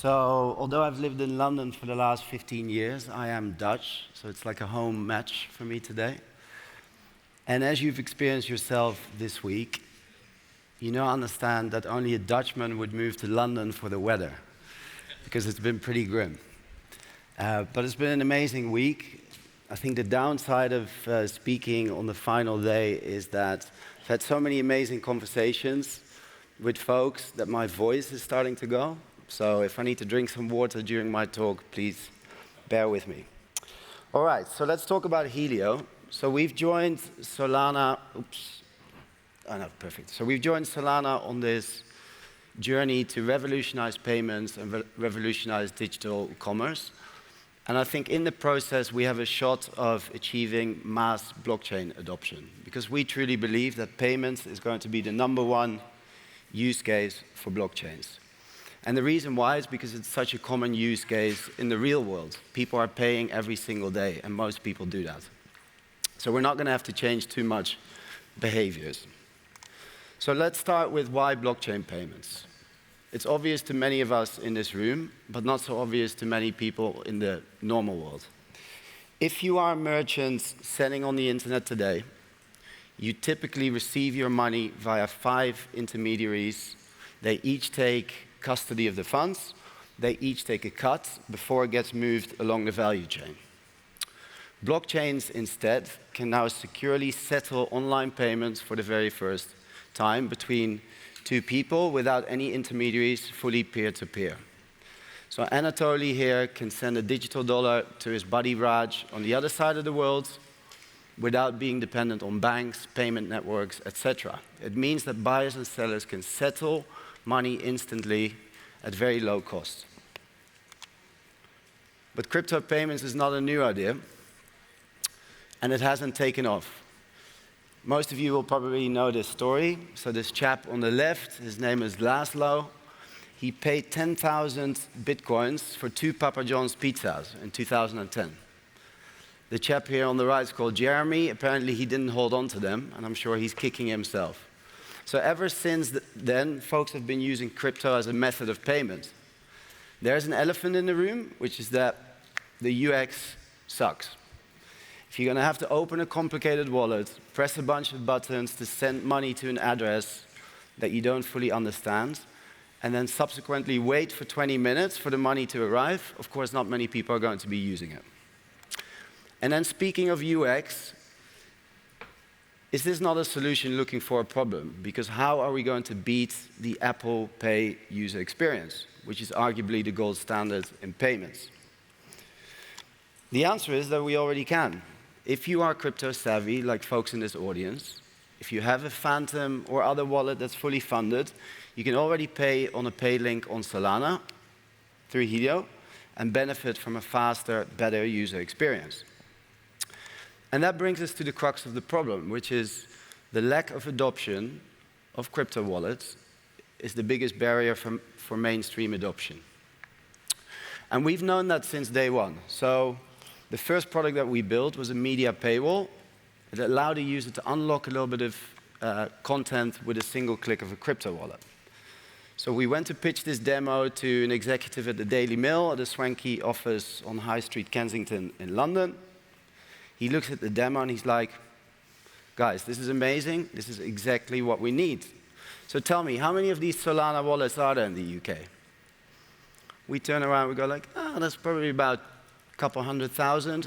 So, although I've lived in London for the last 15 years, I am Dutch, so it's like a home match for me today. And as you've experienced yourself this week, you now understand that only a Dutchman would move to London for the weather, because it's been pretty grim. But it's been an amazing week. I think the downside of speaking on the final day is that I've had so many amazing conversations with folks that my voice is starting to go. So if I need to drink some water during my talk, please bear with me. All right, so let's talk about Helio. So we've joined Solana, So we've joined Solana on this journey to revolutionize payments and revolutionize digital commerce. And I think in the process, we have a shot of achieving mass blockchain adoption, because we truly believe that payments is going to be the #1 use case for blockchains. And the reason why is because it's such a common use case in the real world. People are paying every single day, and most people do that. So we're not going to have to change too much behaviors. So let's start with why blockchain payments. It's obvious to many of us in this room, but not so obvious to many people in the normal world. If you are a merchant selling on the internet today, you typically receive your money via 5 intermediaries. They each take custody of the funds. They each take a cut before it gets moved along the value chain. Blockchains instead can now securely settle online payments for the very first time between 2 people without any intermediaries, fully peer-to-peer. So Anatoly here can send a digital dollar to his buddy Raj on the other side of the world without being dependent on banks, payment networks, etc. It means that buyers and sellers can settle money instantly at very low cost. But crypto payments is not a new idea, and it hasn't taken off. Most of you will probably know this story. So this chap on the left, his name is Laszlo. He paid 10,000 bitcoins for 2 Papa John's pizzas in 2010. The chap here on the right is called Jeremy. Apparently he didn't hold on to them, and I'm sure he's kicking himself. So ever since then, folks have been using crypto as a method of payment. There's an elephant in the room, which is that the UX sucks. If you're going to have to open a complicated wallet, press a bunch of buttons to send money to an address that you don't fully understand, and then subsequently wait for 20 minutes for the money to arrive, of course, not many people are going to be using it. And then speaking of UX, is this not a solution looking for a problem? Because how are we going to beat the Apple Pay user experience, which is arguably the gold standard in payments? The answer is that we already can. If you are crypto savvy, like folks in this audience, if you have a Phantom or other wallet that's fully funded, you can already pay on a pay link on Solana through Helio and benefit from a faster, better user experience. And that brings us to the crux of the problem, which is the lack of adoption of crypto wallets is the biggest barrier for mainstream adoption. And we've known that since day one. So the first product that we built was a media paywall. It allowed a user to unlock a little bit of content with a single click of a crypto wallet. So we went to pitch this demo to an executive at the Daily Mail at a swanky office on High Street, Kensington in London. He looks at the demo and he's like, guys, this is amazing. This is exactly what we need. So tell me, how many of these Solana wallets are there in the UK? We turn around, we go like, that's probably about a couple 100,000,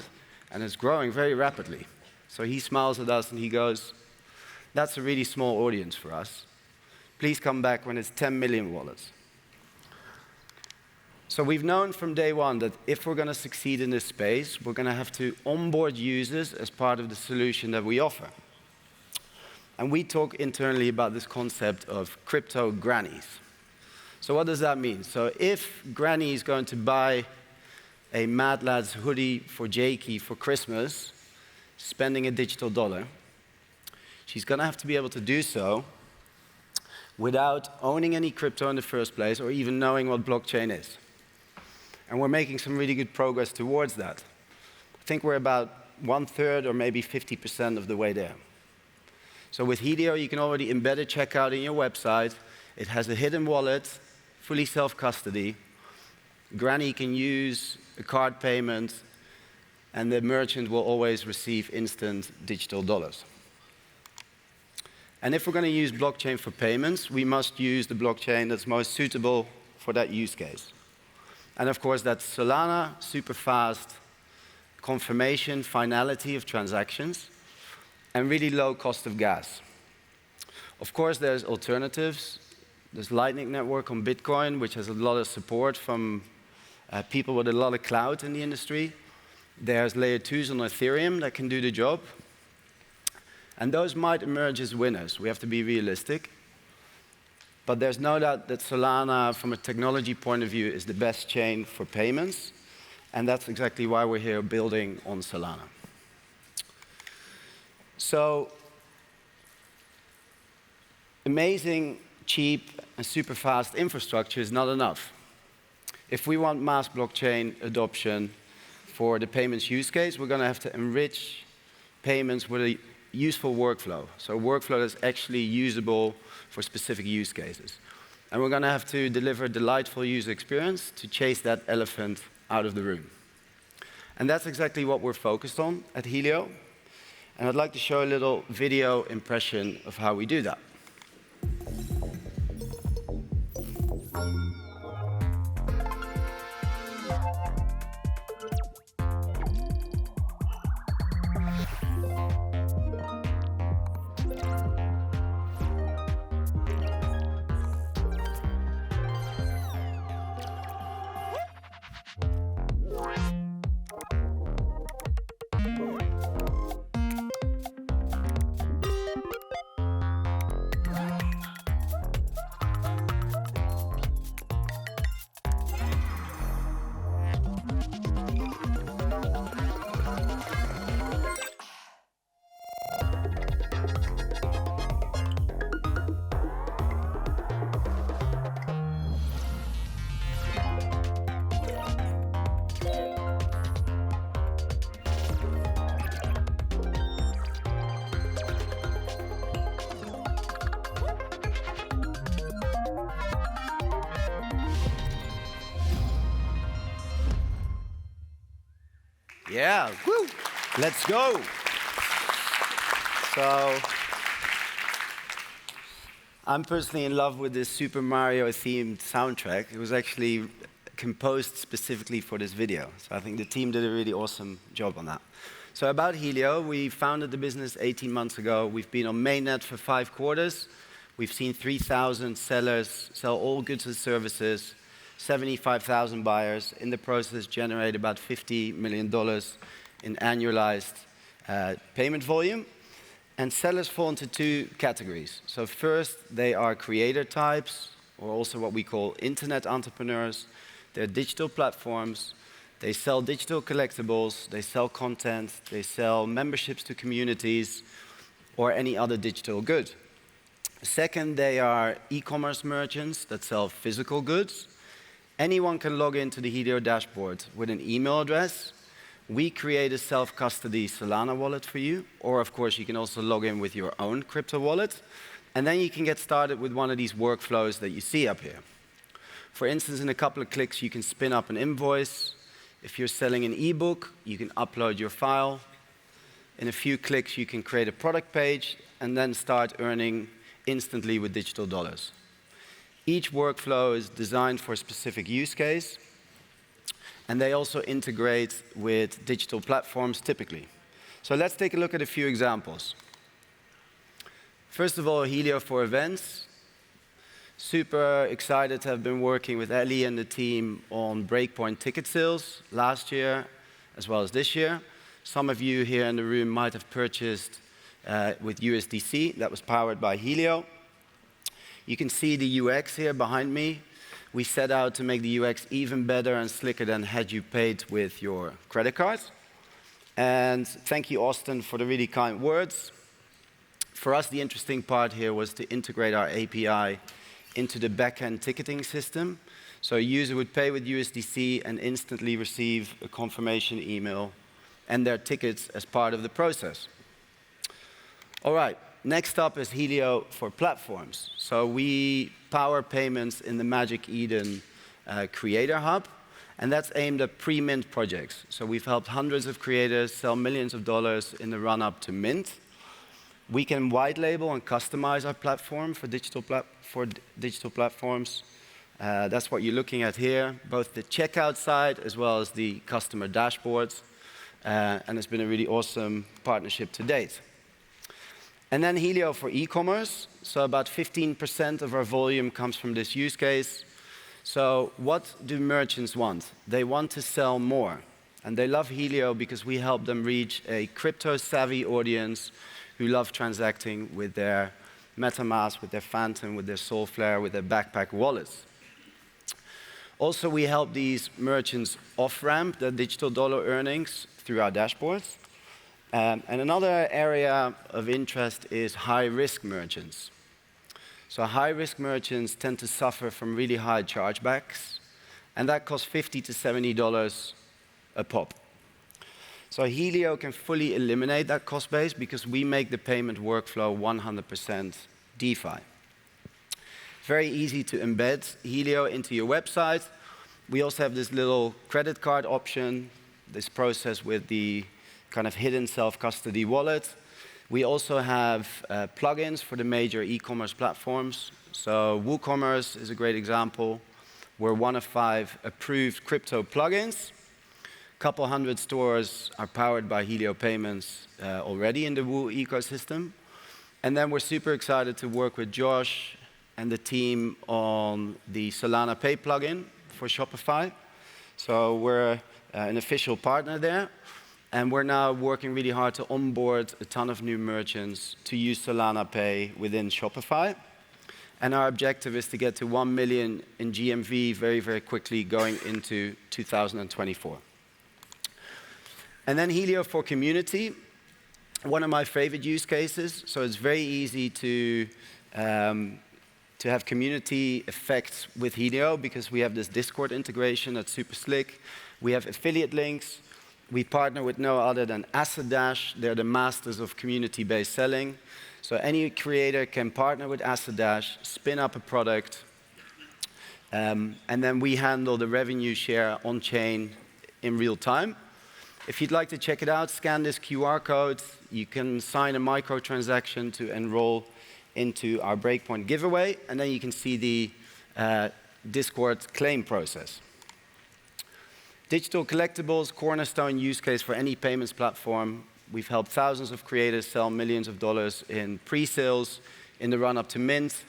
and it's growing very rapidly. So he smiles at us and he goes, that's a really small audience for us. Please come back when it's 10 million wallets. So we've known from day one that if we're going to succeed in this space, we're going to have to onboard users as part of the solution that we offer. And we talk internally about this concept of crypto grannies. So what does that mean? So if Granny is going to buy a Mad Lads hoodie for Jakey for Christmas, spending a digital dollar, she's going to have to be able to do so without owning any crypto in the first place or even knowing what blockchain is. And we're making some really good progress towards that. I think we're about 1/3 or maybe 50% of the way there. So with Helio, you can already embed a checkout in your website. It has a hidden wallet, fully self-custody, Granny can use a card payment, and the merchant will always receive instant digital dollars. And if we're going to use blockchain for payments, we must use the blockchain that's most suitable for that use case. And of course, that's Solana, super fast confirmation, finality of transactions, and really low cost of gas. Of course, there's alternatives. There's Lightning Network on Bitcoin, which has a lot of support from people with a lot of clout in the industry. There's layer 2s on Ethereum that can do the job. And those might emerge as winners. We have to be realistic. But there's no doubt that Solana, from a technology point of view, is the best chain for payments. And that's exactly why we're here building on Solana. So, amazing, cheap, and super fast infrastructure is not enough. If we want mass blockchain adoption for the payments use case, we're going to have to enrich payments with a useful workflow. So a workflow that's actually usable for specific use cases. And we're going to have to deliver a delightful user experience to chase that elephant out of the room. And that's exactly what we're focused on at Helio. And I'd like to show a little video impression of how we do that. Yeah, woo! Let's go. So, I'm personally in love with this Super Mario themed soundtrack. It was actually composed specifically for this video. So I think the team did a really awesome job on that. So about Helio, we founded the business 18 months ago. We've been on mainnet for 5 quarters. We've seen 3,000 sellers sell all goods and services, 75,000 buyers. In the process, generate about $50 million in annualized payment volume. And sellers fall into 2 categories. So first, they are creator types, or also what we call internet entrepreneurs. They're digital platforms. They sell digital collectibles. They sell content. They sell memberships to communities, or any other digital good. Second, they are e-commerce merchants that sell physical goods. Anyone can log into the Helio dashboard with an email address. We create a self-custody Solana wallet for you, or of course you can also log in with your own crypto wallet, and then you can get started with one of these workflows that you see up here. For instance, in a couple of clicks you can spin up an invoice. If you're selling an ebook, you can upload your file. In a few clicks you can create a product page and then start earning instantly with digital dollars. Each workflow is designed for a specific use case, and they also integrate with digital platforms typically. So let's take a look at a few examples. First of all, Helio for events. Super excited to have been working with Ellie and the team on Breakpoint ticket sales last year as well as this year. Some of you here in the room might have purchased with USDC that was powered by Helio. You can see the UX here behind me. We set out to make the UX even better and slicker than had you paid with your credit card. And thank you, Austin, for the really kind words. For us, the interesting part here was to integrate our API into the backend ticketing system. So a user would pay with USDC and instantly receive a confirmation email and their tickets as part of the process. All right. Next up is Helio for platforms. So we power payments in the Magic Eden Creator Hub. and that's aimed at pre-mint projects. So we've helped hundreds of creators sell millions of dollars in the run-up to mint. We can white label and customize our platform for digital platforms. That's what you're looking at here, both the checkout side as well as the customer dashboards. And it's been a really awesome partnership to date. And then Helio for e-commerce. So about 15% of our volume comes from this use case. So what do merchants want? They want to sell more. And they love Helio because we help them reach a crypto-savvy audience who love transacting with their MetaMask, with their Phantom, with their Soulflare, with their backpack wallets. Also, we help these merchants off-ramp their digital dollar earnings through our dashboards. And another area of interest is high-risk merchants. So high-risk merchants tend to suffer from really high chargebacks, and that costs $50 to $70 a pop. So Helio can fully eliminate that cost base because we make the payment workflow 100% DeFi. Very easy to embed Helio into your website. We also have this little credit card option, this process with the kind of hidden self-custody wallet. We also have plugins for the major e-commerce platforms. So WooCommerce is a great example. We're one of 5 approved crypto plugins. A couple hundred stores are powered by Helio payments already in the Woo ecosystem. And then we're super excited to work with Josh and the team on the Solana Pay plugin for Shopify. So we're an official partner there. And we're now working really hard to onboard a ton of new merchants to use Solana Pay within Shopify. And our objective is to get to 1 million in GMV very, very quickly going into 2024. And then Helio for community, one of my favorite use cases. So it's very easy to have community effects with Helio because we have this Discord integration that's super slick. We have affiliate links. We partner with no other than AssetDash. They're the masters of community-based selling. So any creator can partner with AssetDash, spin up a product, and then we handle the revenue share on-chain in real time. If you'd like to check it out, scan this QR code. You can sign a microtransaction to enroll into our Breakpoint giveaway, and then you can see the Discord claim process. Digital collectibles, cornerstone use case for any payments platform. We've helped thousands of creators sell millions of dollars in pre-sales in the run-up to mint.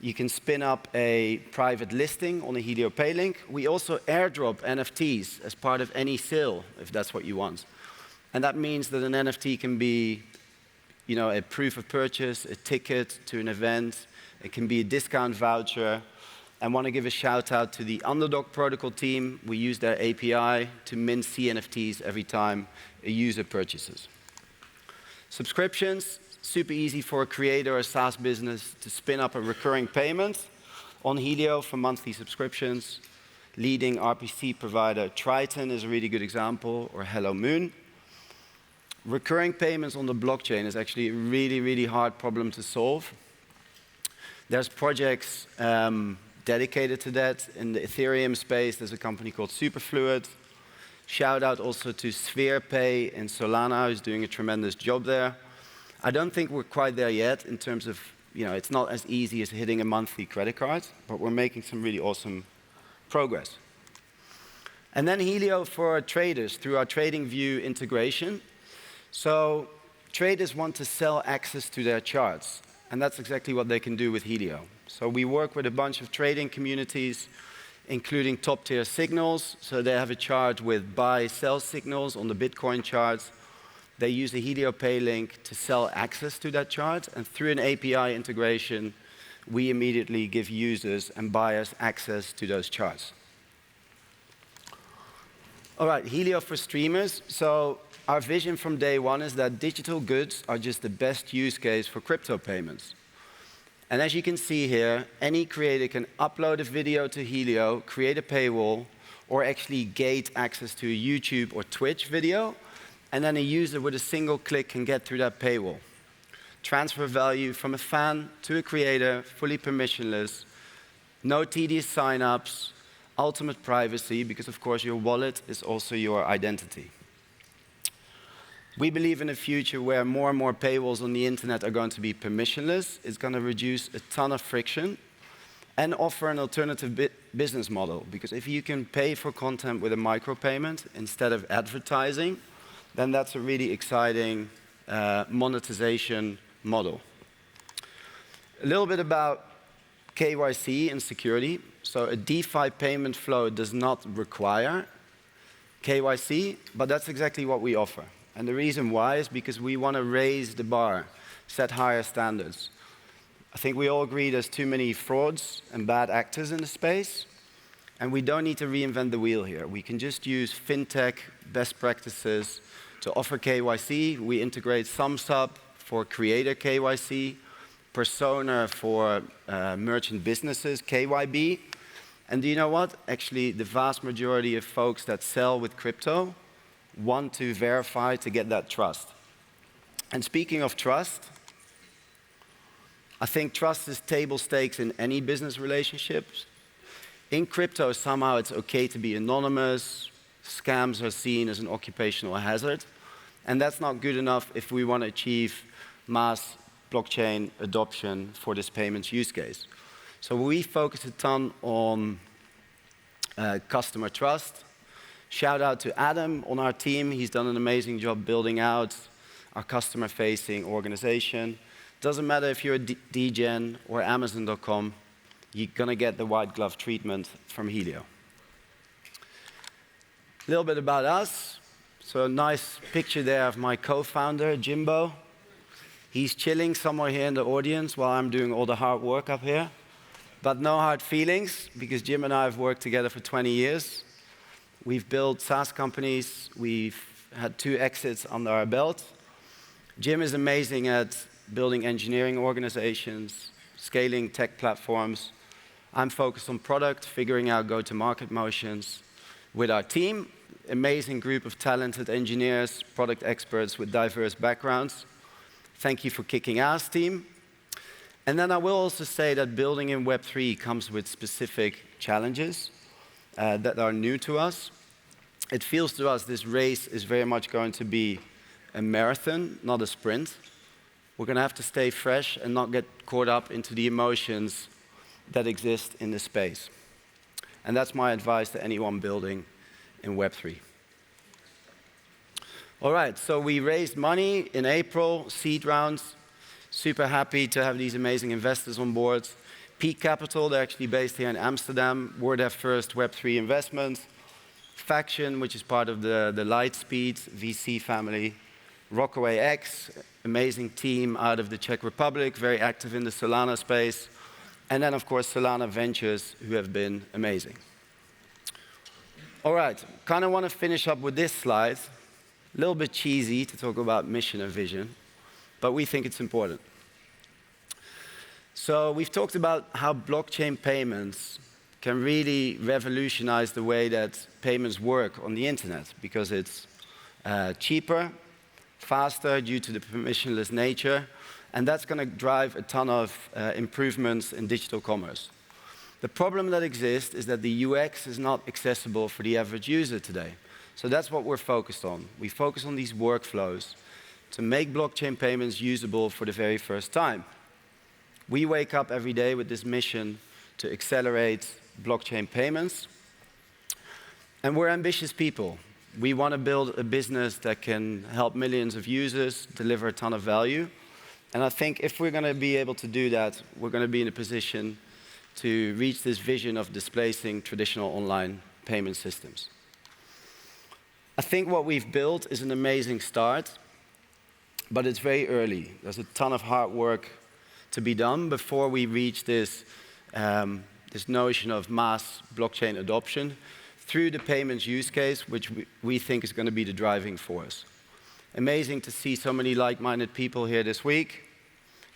You can spin up a private listing on a Helio Pay link. We also airdrop NFTs as part of any sale, if that's what you want. And that means that an NFT can be, a proof of purchase, a ticket to an event. It can be a discount voucher. I want to give a shout out to the Underdog Protocol team. We use their API to mint CNFTs every time a user purchases. Subscriptions, super easy for a creator or a SaaS business to spin up a recurring payment on Helio for monthly subscriptions. Leading RPC provider Triton is a really good example, or Hello Moon. Recurring payments on the blockchain is actually a really, really hard problem to solve. There's projects dedicated to that. In the Ethereum space, there's a company called Superfluid. Shout out also to SpherePay in Solana, who's doing a tremendous job there. I don't think we're quite there yet in terms of, it's not as easy as hitting a monthly credit card, but we're making some really awesome progress. And then Helio for traders through our TradingView integration. So traders want to sell access to their charts, and that's exactly what they can do with Helio. So we work with a bunch of trading communities, including top-tier signals. So they have a chart with buy-sell signals on the Bitcoin charts. They use the Helio Pay link to sell access to that chart, and through an API integration, we immediately give users and buyers access to those charts. All right, Helio for streamers. So our vision from day one is that digital goods are just the best use case for crypto payments. And as you can see here, any creator can upload a video to Helio, create a paywall, or actually gate access to a YouTube or Twitch video, and then a user with a single click can get through that paywall. Transfer value from a fan to a creator, fully permissionless, no tedious signups, ultimate privacy, because of course your wallet is also your identity. We believe in a future where more and more paywalls on the internet are going to be permissionless. It's going to reduce a ton of friction and offer an alternative business model. Because if you can pay for content with a micropayment instead of advertising, then that's a really exciting monetization model. A little bit about KYC and security. So a DeFi payment flow does not require KYC, but that's exactly what we offer. And the reason why is because we want to raise the bar, set higher standards. I think we all agree there's too many frauds and bad actors in the space, and we don't need to reinvent the wheel here. We can just use fintech best practices to offer KYC. We integrate SumSub for creator KYC, Persona for merchant businesses, KYB. And do you know what? Actually, the vast majority of folks that sell with crypto want to verify to get that trust. And speaking of trust, I think trust is table stakes in any business relationships. In crypto, somehow it's okay to be anonymous. Scams are seen as an occupational hazard. And that's not good enough if we want to achieve mass blockchain adoption for this payments use case. So we focus a ton on customer trust. Shout out to Adam on our team. He's done an amazing job building out our customer-facing organization. Doesn't matter if you're a DGen or Amazon.com, you're going to get the white glove treatment from Helio. A little bit about us. So a nice picture there of my co-founder, Jimbo. He's chilling somewhere here in the audience while I'm doing all the hard work up here. But no hard feelings, because Jim and I have worked together for 20 years. We've built SaaS companies. We've had 2 exits under our belt. Jim is amazing at building engineering organizations, scaling tech platforms. I'm focused on product, figuring out go-to-market motions with our team. Amazing group of talented engineers, product experts with diverse backgrounds. Thank you for kicking ass, team. And then I will also say that building in Web3 comes with specific challenges that are new to us. It feels to us this race is very much going to be a marathon, not a sprint. We're going to have to stay fresh and not get caught up into the emotions that exist in this space. And that's my advice to anyone building in Web3. All right, so we raised money in April, seed rounds. Super happy to have these amazing investors on board. Peak Capital, they're actually based here in Amsterdam, were their first Web3 investment. Faction, which is part of the Lightspeed VC family. Rockaway X, amazing team out of the Czech Republic, very active in the Solana space. And then, of course, Solana Ventures, who have been amazing. All right, kind of want to finish up with this slide. A little bit cheesy to talk about mission and vision, but we think it's important. So we've talked about how blockchain payments can really revolutionize the way that payments work on the internet, because it's cheaper, faster due to the permissionless nature, and that's going to drive a ton of improvements in digital commerce. The problem that exists is that the UX is not accessible for the average user today. So that's what we're focused on. We focus on these workflows to make blockchain payments usable for the very first time. We wake up every day with this mission to accelerate blockchain payments. And we're ambitious people. We want to build a business that can help millions of users, deliver a ton of value. And I think if we're going to be able to do that, we're going to be in a position to reach this vision of displacing traditional online payment systems. I think what we've built is an amazing start, but it's very early. There's a ton of hard work to be done before we reach this, this notion of mass blockchain adoption through the payments use case, which we think is going to be the driving force. Amazing to see so many like-minded people here this week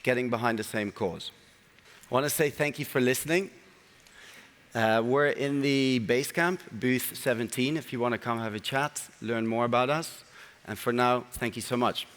getting behind the same cause. I want to say thank you for listening. We're in the Basecamp, booth 17, if you want to come have a chat, learn more about us. And for now, thank you so much.